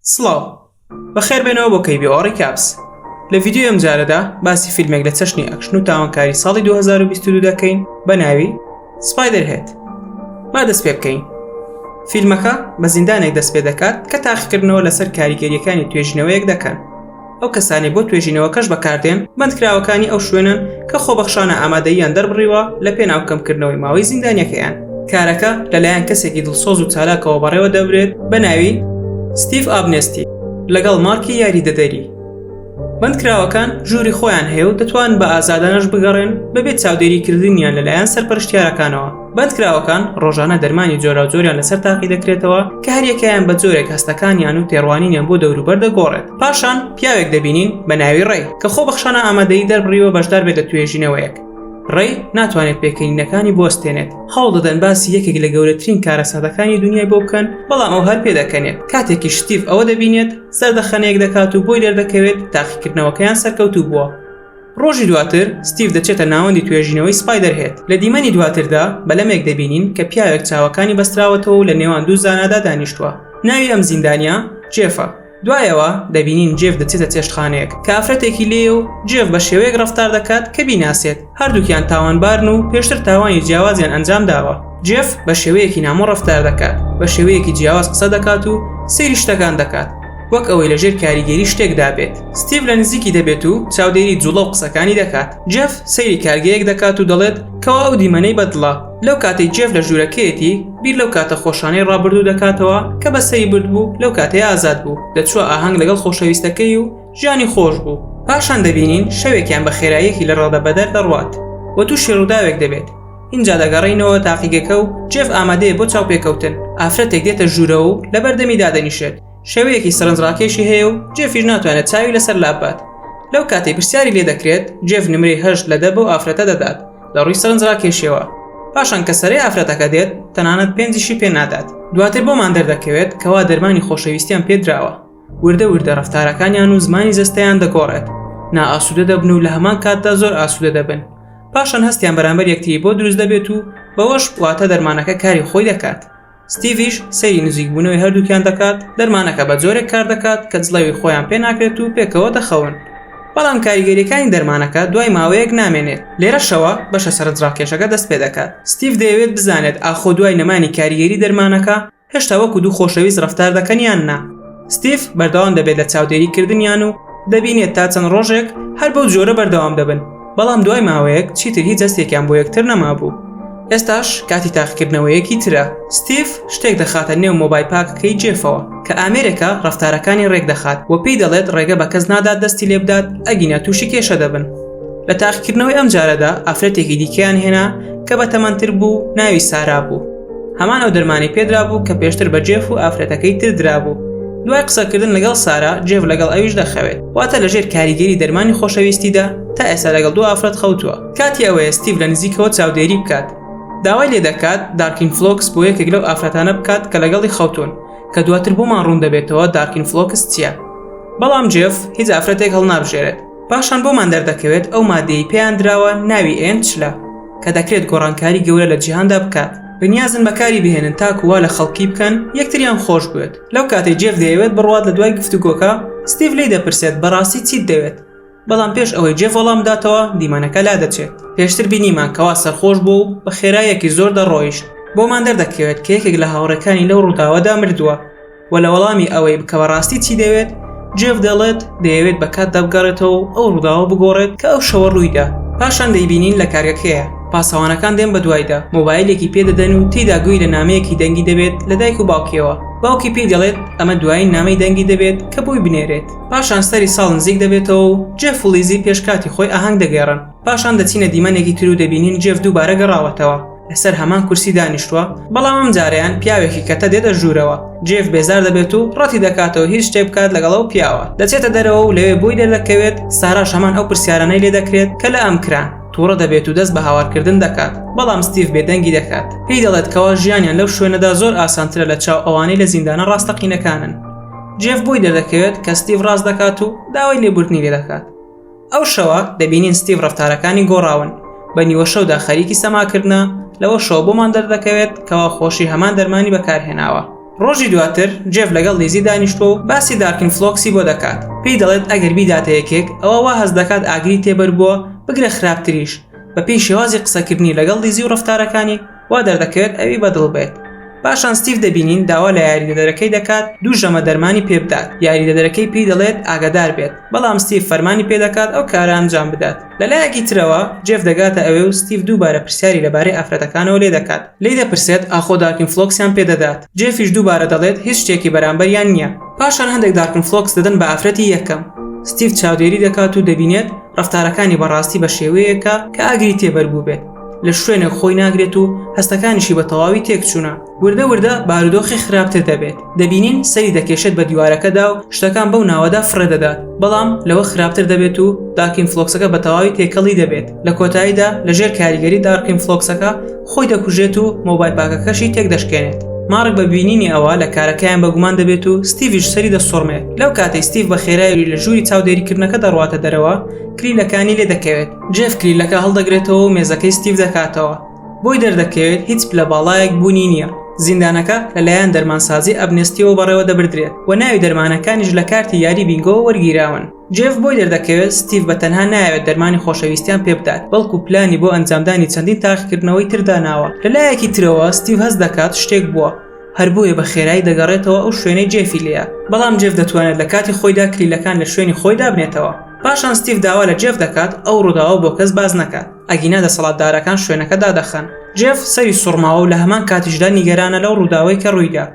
سڵاو بەخێر بێنەوە بۆ کەیبیۆڕی کاپس. لە ڤیدیۆ ئەم جارەدا باسی فیلمێک لە چەشنی ئەکشن و تاوانکاری ساڵی 2022 دەکەین بە ناوی سپایدەرهێد. با دەست پێ بکەین. فیلمەکە بە زیندانێک دەست پێ دەکات کە تاقیکردنەوە لەسەر کاریگەریەکانی توێژینەوەیەک دەکەن. ئەو کەسانی بۆ توێژینەوەکەش بەکاردێن بەندکراوەکانی ئەو شوێنن کە خۆبەخشانە ئامادەییان دەربڕیوە لە پێناو کەمکردنەوەی ماوەی زیندانیەکەیان. کارەکە لەلایەن کەسێکی دڵسۆز و چالاکەوە بەڕێوە دەبرێت بە ناوی ستیڤ ئابنێستی لەگەڵ مارکی یاریدەدەری. بەندکراوەکان ژووری خۆیان هەیە و دەتوان بە ئازادانەش بگەڕێن بەبێت چاودێریکردنیان لەلایەن سەرپەرشتیارەکانەوە. بەندکراوەکان ڕۆژانە دەرمانی جۆراوجۆریان لەسەر تاقی دەکرێتەوە کە هەریەکەیان بە جۆرێک هەستەکانیان و تێڕوانینیان بۆ دەوروبەر دەگۆڕێت. پاشان پیاوێک دەبینین بە ناوی ڕێی کە خۆبەخشانە ئامادەیی دەربڕیوە بەشدار بێت لە توێژینەوەیەک. ڕێی ناتوانێت پێکەنینەکانی بوەستێنێت. هەوڵ دەدەن باسی یەکێک لە گەورەترین کارە سادەکانی دنیای بۆ بکەن، بەڵام ئەو هەر پێدەکەنێت. کاتێکی ستیڤ ئەوە دەبینێت سەردەخەنەیەک دەکات و بۆی دەردەکەوێت تاقیکردنەوەکەیان سەرکەوتوو بووە. ڕۆژی دواتر ستیڤ دەچێتە ناوەندی توێژینەوەی سپایدەرهێد. لە دیمەنی دواتردا بەلەمێک دەبینین کە پیاوێک چاوەکانی بەستراوەتەوە و لە نێوان دوو زانادا دانیشتووە. ناوی ئەم زیندانیا جێفە. دوایەوە دەبینین جێف دەچێتە چێشتخانەیەک کە ئافرەتێکی لێیە و جێف بە شێوەیەک ڕەفتار دەکات کە بیناسێت. هەردووکیان تاوانبارن و پێشتر تاوانی جیاوازیان ئەنجام داوە. جێف بە شێوەیەکی نامۆ ڕەفتار دەکات، بە شێوەیەکی جیاواز قسە دەکات و سەیری شتەکان دەکات، وەک ئەوەی لەژێر کاریگەری شتێک دابێت. ستیڤ لە نزیکی دەبێت و چاودێری جوڵە و قسەکانی دەکات. جێف سەیری کارگەیەک دەکات و دەڵێت کەوا ئەو دیمەنەی بەدڵە. لەو کاتەی جێف لە ژوورەکەیەتی بیر لەو کاتە خۆشانەی ڕابردوو دەکاتەوە کە بەسەری بردبوو لەو کاتەیە ئازاد بوو، دەچووە ئاهەنگ لەگەڵ خۆشەویستەکەی و ژیانی خۆش بوو. پاشان دەبینین شەوێکیان بە خێراییەکی لە ڕادەبەدەر دەڕوات و تووشی ڕووداوێک دەبێت. اینجا دەگەڕێینەوە تاقیگەکە و جێف ئامادەیە بۆ چاوپێکەوتن. ئافرەتێک دێتە ژوورەوە و لە بەردەمی دادەنیشێت. شێوەیەکی سەرنجڕاکێشی هەیە و جێفیش ناتوانێت چاوی لەسەر لابات. لەو کاتەی پرسیاری لێ دەکرێت جێف نمرەی 8 لە 10 بۆ ئافرەتە دەدات لە ڕووی سەرنجڕاکێشیەوە. پاشان کە سەرەی ئافرەتەکە دێت تەنانەت 5 پێ نادات. دواتر بۆمان دەردەکەوێت کەوا دەرمانی خۆشەویستیان پێدراوە. وردە وردە ڕەفتارەکانیان و زمانی جەستەیان دەگۆڕێت. نائاسوودە دەبن و لە هەمان کاتدا زۆر ئاسوودە دەبن. پاشان هەستیان بەرامبەر یەکتری بۆ دروست دەبێت و بەوەش واتە دەرمانەکە کاری خۆی دەکات. ستیڤیش سەیری نزیکبوونەوەی هەردووکیان دەکات. دەرمانەکە بە جۆرێک کار دەکات کە جڵەوی خۆیان پێ ناکرێت و پێکەوە دەخەون. بەڵام کاریگەریەکانی دەرمانەکە دوای ماوەیەک نامێنێت. لێرەشەوە بەشە سەرنجڕاکێشەکە دەست پێ دەکات. ستیڤ دەیەوێت بزانێت ئاخۆ دوای نەمانی کاریگەری دەرمانەکە هێشتا وەکو دوو خۆشەویست ڕەفتار دەکەنیان نا. ستیڤ بەردەوام دەبێت لە چاودێریکردنیان و دەبینێت تا چەند ڕۆژێک هەر بەو جۆرە بەردەوام دەبن. بەڵام دوای ماوەیەک چیتر هیچ جەستێکیان بۆ یەکتر نەمابوو. ئێستاش کاتی تاقیکردنەوەیەکی ترە. ستیڤ شتێک دەخاتە نێو مۆبایل پاکەکەی جێفەوە کە ئامێرێکە ڕەفتارەکانی ڕێک دەخات و پێی دەڵێت ڕێگە بە کەس نادات دەستی لێ بدات ئەگینە تووشی کێشە دەبن. لە تاقیکردنەوەی ئەم جارەدا ئافرەتێکی دیکەیان هێنا کە بە تەمەنتر بوو، ناوی سارا بوو. هەمان ئەو دەرمانی پێدرا بوو کە پێشتر بە جێف و ئافرەتەکەی تر درابوو. دوای قسەکردن لەگەڵ سارا جێف لەگەڵ ئەویش دەخەوێت، واتە لەژێر کاریگەری دەرمانی خۆشەویستیدا تا ئێستا لەگەڵ دوو ئافرەت خەوتووە. کاتی ئەوەیە ستیڤ لە نزیکەوە چاودێری بکات. داوای لێ دەکات دارکین فلۆکس بۆ یەکێک لەو ئافرەتانە بکات کە لەگەڵی خەوتون کە دواتر بۆمان ڕوون دەبێتەوە دارکین فلۆکس چییە. بەڵام جێف هیچ ئافرەتێک هەڵنابژێرێت. پاشان بۆمان دەردەکەوێت ئەو مادەی پێیان دراوە ناوی ئێنچلە کە دەکرێت گۆڕانکاری گەورە لە جیهاندا بکات. بنیازن بەکاری بهێنن تاکووا لە خەڵکی بکەن یەکتریان خۆش بێت. لەو کاتەی جێف دەیەوێت بڕوات لە دوای گفتوگۆکە ستیڤ لێی دەپرسێت بەڕاستی چیت دەوێت. بەڵام پێش ئەوەی جێف وەڵام بداتەوە دیمەنەکە لا دەچێت. پێشتر بینیمان کەوا سەرخۆش بوو و بە خێرایەکی زۆر دەڕۆیشت. بۆمان دەردەکەوێت کە یەکێک لە هاوڕێکانی لەو ڕووداوەدا مردووە و لە وەڵامی ئەوەی بکە بەڕاستی چی دەوێت جێف دەڵێت دەیەوێت بە کات دەبگەڕێتەوە و ئەو ڕووداوە بگۆڕێت کە ئەو شەوە ڕوویدا. پاشان دەیبینین لە کارگەکەیە پاسەوانەکان دێن بە دوایدا مۆبایلێکی پێدەدەن و تێیدا گوێی لە نامەیەکی دەنگی دەبێت لە دایک و باوکیەوە. باوکی پێی دەڵێت ئەمە دوای نامەی دەنگی دەبێت کە بووی بنێرێت. پاشان سەری ساڵ نزیک دەبێتەوە و جێف و لیزی پێشکاتی خۆی ئاهەنگ دەگێڕن. پاشان دەچینە دیمەنێکی تر و دەبینین جێف دووبارە گەڕاوەتەوە لەسەر هەمان کورسی دانیشتووە. بەڵام ئەم جاریان پیاوێکی کەتە دێتە ژوورەوە. جێف بێزار دەبێت و ڕەتی دەکاتەوە هیچ شتێک بکات لەگەڵ ئەو پیاوە. دەچێتە دەرەوە و لەوێ بۆی دەردەکەوێت. ساراش هەمان ئەو پرسیارانەی لێ دەکرێت کە لە ئەم کران. تووڕە دەبێت و دەست بە هاوارکردن دەکات. بەڵام ستیڤ بێدەنگی دەکات. پێی دەڵێت کەوا ژیانیان لەو شوێنەدا زۆر ئاسانترە لە چاو ئەوانەی لە زیندانە ڕاستەقینەکانن. جێف بۆی دەردەکەوێت کە ستیڤ ڕاست دەکات و داوای لێبوردنی لێ دەکات. ئەو شەوە دەبینین ستیڤ ڕەفتارەکانی گۆڕاون. بە نیوە شەودا خەریکی سەماکردنە. لەوە شەو بۆمان دەردەکەوێت کەوا خۆشی هەمان دەرمانی بەکارهێناوە. ڕۆژی دواتر جێف لەگەڵ لیزی دانیشتۆ و باسی دارکن فلۆکسی بۆ دەکات. پێی دەڵێت ئەگەر بیداتە یەکێک ئەوە وا هەست دەکات ئاگری تێبەر بووە بگرە خراپتریش. بە پێی شێوازی قسەکردنی لەگەڵ لیزی و ڕەفتارەکانی وا دەردەکەوێت ئەوی بەدڵ بێت. پاشان ستیڤ دەبینین داوا لە یاریدەدەرەکەی دەکات 2 ژەمە دەرمانی پێ بدات. یاریدەدەرەکەی پێی دەڵێت ئاگادار بێت، بەڵام ستیڤ فەرمانی پێ دەکات ئەو کارە ئەنجام بدات. لەلایەکی ترەوە جێف دەگاتە ئەوێ و ستیڤ دووبارە پرسیاری لەبارەی ئافرەتەکانەوە لێ دەکات. لێی دەپرسێت ئاخۆ دارکن فلۆکسیان پێدەدات. جێفیش دووبارە دەڵێت هیچ شتێکی بەرامبەریان نییە. پاشان هەندێک دارکن فلۆکس دەدەن بە ئافرەتی یەکەم. ستیڤ چاودێری دەکات و دەبینێت ڕەفتارەکانی بەڕاستی بە شێوەیەکە کە ئاگری تێبەربوو بێت. لە شوێنێک خۆی ناگرێت و هەستەکانیشی بە تەواوی تێکچوونە. وردە وردە بارودۆخی خراپتر دەبێت. دەبینین سەری دەکێشێت بە دیوارەکەدا و شتەکان بەو ناوەدا فڕێدەدات. بەڵام لەوە خراپتر دەبێت و دارکن فلۆکسەکە بە تەواوی تێکەڵی دەبێت. لە کۆتاییدا لەژێر کاریگەری دارکن فلۆکسەکە خۆی دەکوژێت و مۆبایل پاکەکەشی تێک دەشکێنێت. مارک بە بینینی ئەوە لە کارەکەیان بەگومان دەبێت و ستیڤیش سەری دەسۆڕمێت. لەو کاتەی ستیڤ بە خێرایی لە ژووری چاودێریکردنەکە دەڕواتە دەرەوە کلیلەکانی لێ دەکەوێت. جێف کلیلەکە هەڵدەگرێتەوە و مێزەکەی ستیڤ دەکاتەوە. بۆی دەردەکەوێت هیچ پلە باڵایەک بوونی نییە. زیندانەکە لەلایەن دەرمانسازی ئەبنێستیەوە بەڕێوە دەبردرێت و ناوی دەرمانەکانیش لە کارتی یاری بینگۆ وەرگیراون. جێف بۆی دەردەکەوێت ستیڤ بە تەنها نایەوێت دەرمانی خۆشەویستیان پێ بدات، بەڵکو پلانی بۆ ئەنجامدانی چەندین تاقیکردنەوەی ترداناوە. لەلایەکی ترەوە ستیڤ هەست دەکات شتێک بووە، هەر بۆیە بە خێرایی دەگەڕێتەوە ئەو شوێنەی جێفی لێیە. بەڵام جێف دەتوانێت لە کاتی خۆیدا کلیلەکان لە شوێنی خۆیدا بنێتەوە. پاشان ستیڤ داوا لە جێف دەکات ئەو ڕووداوە بۆ کەس باز نەکات، ئەگینا دەسەڵاتدارەکان شوێنەکە دادەخەن. جێف سەری سوڕماوە و لە هەمان کاتیشدا نیگەرانە لەو ڕووداوەی کە ڕوویدا.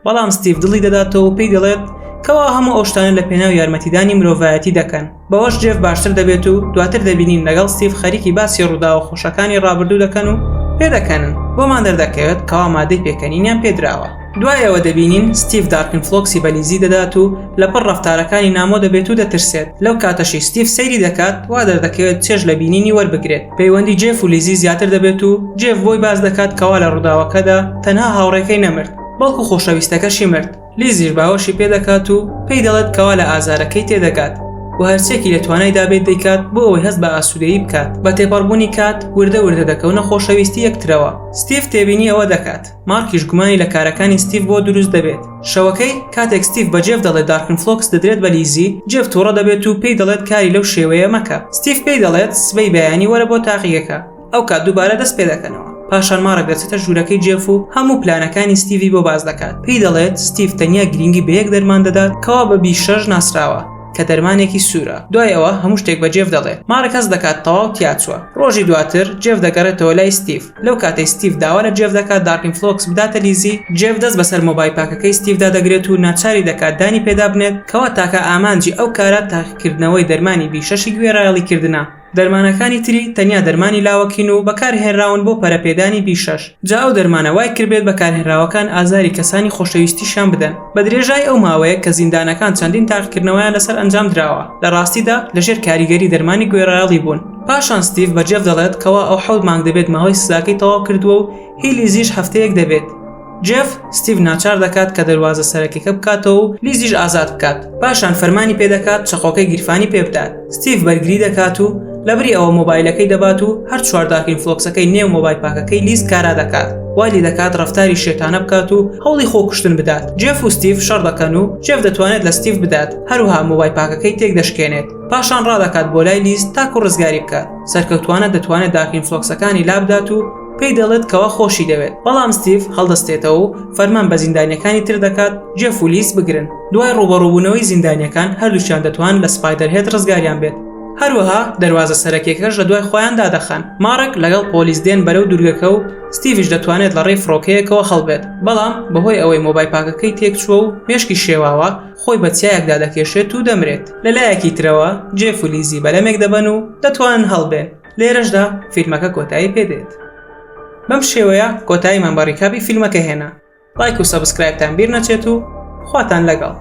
بەڵام ستیڤ دڵی دەداتەوە و پێی دەڵێت کەوا هەموو ئەو شتانە لە پێناو یارمەتیدانی مرۆڤایەتی دەکەن. بەوەش جێف باشتر دەبێت و دواتر دەبینین لەگەڵ ستیڤ خەریکی باسی ڕووداوە خۆشەکانی ڕابردوو دەکەن و پێدەکەنن. بۆمان دەردەکەوێت کەوا مادەی پێکەنینیان پێدراوە. دوایەوە دەبینین ستیڤ دارکن فلۆکسی بە لیزی دەدات و لەپڕ ڕەفتارەکانی نامۆ دەبێت و دەترسێت. لەو کاتەشی ستیڤ سەیری دەکات وا دەردەکەوێت چێژ لە بینینی وەربگرێت. پەیوەندی جێف و لیزی زیاتر دەبێت و جێف بۆی باز دەکات کەوا لە ڕووداوەکەدا تەنها هاوڕێکەی نەمرد، بەڵکو خۆشەویستەکەشی مرد. لیزیش باوەشی پێدەکات و پێی دەڵێت کەوا لە ئازارەکەی تێدەگات و هەرچێکی لە توانای دابێت دەیکات بۆ ئەوەی هەست بە ئاسوودەیی بکات. بە تێپەڕبوونی کات وردە وردە دەکەونە خۆشەویستی یەکترەوە. ستیڤ تێبینی ئەوە دەکات. مارکیش گومانی لە کارەکانی ستیڤ بۆ دروست دەبێت. شەوەکەی کاتێک ستیڤ بە جێف دەڵێت دارکن فلۆکس دەدرێت بە لیزی، جێف تووڕە دەبێت و پێی دەڵێت کاری لەو شێوەیە مەکە. ستیڤ پێی دەڵێت سبەی بەیانی وەرە بۆ تاقیەکە. ئەو کات دووبارە دەست پێ دەکەنەوە. پاشان مارک دەچێتە ژوورەکەی جێف و هەموو پلانەکانی ستیڤی بۆ باز دەکات. پێی دەڵێت ستیڤ تەنیا گرنگی بە یەک دەرمان دەدات کەوا بە B6 ناسراوە کە دەرمانێکی سوورە. دوای ئەوە هەموو شتێک بە جێف دەڵێت. مارک هەست دەکات تەواو تیاچووە. ڕۆژی دواتر جێف دەگەڕێتەوە لای ستیڤ. لەو کاتەی ستیڤ داوا لە جێف دەکات دارکن فلۆکس بداتە لیزی، جێف دەست بەسەر مۆبایل پاکەکەی ستیڤدا دەگرێت و ناچاری دەکات دانی پێدا بنێت کەوا تاکە ئامانجی ئەو کارە تاقیکردنەوەی دەرمانی B6 گوێڕایەڵیکردنە. دەرمانەکانی تری تەنیا دەرمانی لاوەکین و بەکارهێنراون بۆ پەرەپێدانی B6. جا ئەو دەرمانە وای کردبێت بەکارهێنراوەکان ئازاری کەسانی خۆشەویستیشان بدەن. بە درێژای ئەو ماوەیە کە زیندانەکان چەندین تاقیکردنەوەیان لەسەر ئەنجام دراوە، لە ڕاستیدا لەژێر کاریگەری دەرمانی گوێڕایەڵی بوون. پاشان ستیڤ بە جێف دەڵێت کەوا ئەو 7 مانگ دەبێت ماوەی سزاکەی تەواو کردووە و هی لیزیش هەفتەیەک دەبێت. جێف ستیڤ ناچار دەکات کە دەواازە سەرەکیەکە بکاتەوە و لیزیش ئازاد بکات. پاشان فەرمانی پێدەکات چەقۆکەی گیرفانی پێ بدات. ستیڤ بەرگری دەکات و لەبری ئەوە مۆبایلەکەی دەبات و هەر چوار دارکن فلۆکسەکەی نێو مۆبایل پاکەکەی لیز کارا دەکات. والی دەکات ڕەفتاری شێتانە بکات و هەوڵی خۆکوشتن بدات. جێف و ستیڤ شەڕ دەکەن و جێف دەتوانێت لە ستیڤ بدات، هەروها مۆبایل پاکەکەی تێک دەشکێنێت. پاشان ڕادەکات بۆ لای لیز تاکو ڕزگاری بکات. سەرکەوتوانە دەتوانێت دارکن فلۆکسەکانی لابدات و پێی دەڵێت کەوا خۆشی دەوێت. بەڵام ستیڤ هەڵدەستێتەوە و فەرمان بە زیندانیەکانی تر دەکات جێف و لیز بگرن. دوای ڕوبەڕووبوونەوەی زیندانیەکان هەردووشیان دەتوان لە سپایدەرهێد ڕزگاریان بێت. هەروەها دەواازە سەرەکیەکەش لە دوای خۆیان دادەخەن. مارک لەگەڵ پۆلیس دێن بەرەو دوورگەکە و ستیڤش دەتوانێت لە ڕێی فڕۆکەیەکەوە هەڵبێت. بەڵام بەهۆی ئەوەی مۆبایل پاکەکەی تێکچووە و مێشکی شێواوە خۆی بە چیایەکدا دەکێشێت و دەمرێت. لەلایەکی ترەوە جێف و لیزی بەلەمێک دەبەن و دەتوانن هەڵبێن. لێرەشدا فیلمەکە کۆتایی پێدێت. بەم شێوەیە کۆتاییمان بە ڕیکابی فیلمەکە هێنا. لایک و سەبسکرایبتان بیر نەچێت و خواتان لەگەڵ.